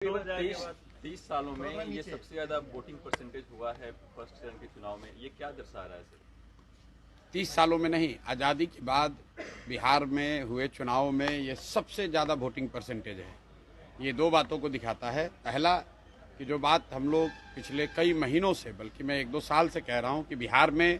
तो 30 सालों में ये सबसे ज्यादा वोटिंग परसेंटेज हुआ है फर्स्ट चरण के चुनाव में, ये क्या दर्शा रहा है सर? 30 सालों में नहीं, आज़ादी के बाद बिहार में हुए चुनाव में ये सबसे ज़्यादा वोटिंग परसेंटेज है। ये दो बातों को दिखाता है। पहला कि जो बात हम लोग पिछले कई महीनों से, बल्कि मैं 1-2 साल से कह रहा हूँ कि बिहार में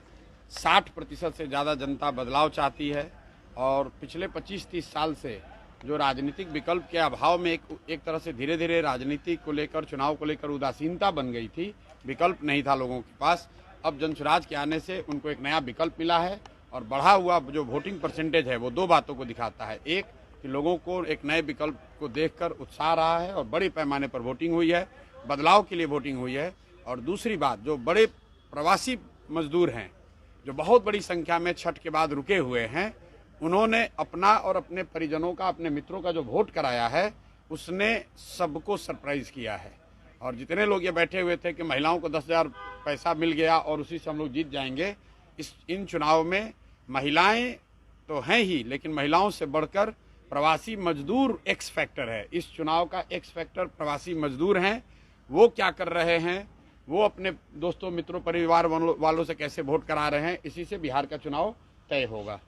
60% से ज़्यादा जनता बदलाव चाहती है और पिछले 25-30 साल से जो राजनीतिक विकल्प के अभाव में एक तरह से धीरे धीरे राजनीति को लेकर, चुनाव को लेकर उदासीनता बन गई थी, विकल्प नहीं था लोगों के पास। अब जनसुराज के आने से उनको एक नया विकल्प मिला है और बढ़ा हुआ जो वोटिंग परसेंटेज है वो दो बातों को दिखाता है। एक कि लोगों को एक नए विकल्प को देखकर उत्साह रहा है और बड़े पैमाने पर वोटिंग हुई है, बदलाव के लिए वोटिंग हुई है। और दूसरी बात, जो बड़े प्रवासी मजदूर हैं जो बहुत बड़ी संख्या में छठ के बाद रुके हुए हैं, उन्होंने अपना और अपने परिजनों का, अपने मित्रों का जो वोट कराया है उसने सबको सरप्राइज किया है। और जितने लोग ये बैठे हुए थे कि महिलाओं को 10,000 पैसा मिल गया और उसी से हम लोग जीत जाएंगे, इन चुनाव में महिलाएं तो हैं ही, लेकिन महिलाओं से बढ़कर प्रवासी मजदूर एक्स फैक्टर है। इस चुनाव का एक्स फैक्टर प्रवासी मजदूर हैं। वो क्या कर रहे हैं, वो अपने दोस्तों, मित्रों, परिवार वालों से कैसे वोट करा रहे हैं, इसी से बिहार का चुनाव तय होगा।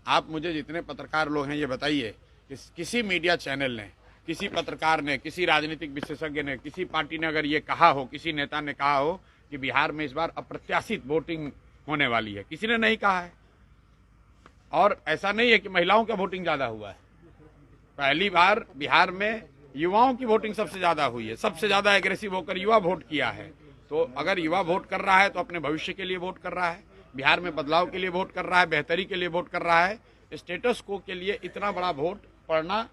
आप मुझे जितने पत्रकार लोग हैं ये बताइए कि किसी मीडिया चैनल ने, किसी पत्रकार ने, किसी राजनीतिक विशेषज्ञ ने, किसी पार्टी ने अगर ये कहा हो, किसी नेता ने कहा हो कि बिहार में इस बार अप्रत्याशित वोटिंग होने वाली है? किसी ने नहीं कहा है। और ऐसा नहीं है कि महिलाओं का वोटिंग ज्यादा हुआ है। पहली बार बिहार में युवाओं की वोटिंग सबसे ज्यादा हुई है। सबसे ज्यादा एग्रेसिव होकर युवा वोट किया है। तो अगर युवा वोट कर रहा है तो अपने भविष्य के लिए वोट कर रहा है, बिहार में बदलाव के लिए वोट कर रहा है, बेहतरी के लिए वोट कर रहा है। स्टेटस को के लिए इतना बड़ा वोट पड़ना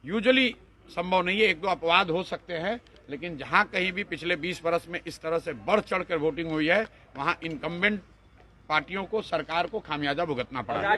यूजुअली संभव नहीं है। 1-2 अपवाद हो सकते हैं, लेकिन जहां कहीं भी पिछले 20 वर्ष में इस तरह से बढ़ चढ़कर वोटिंग हुई है, वहां इनकम्बेंट पार्टियों को, सरकार को खामियाजा भुगतना पड़ा है।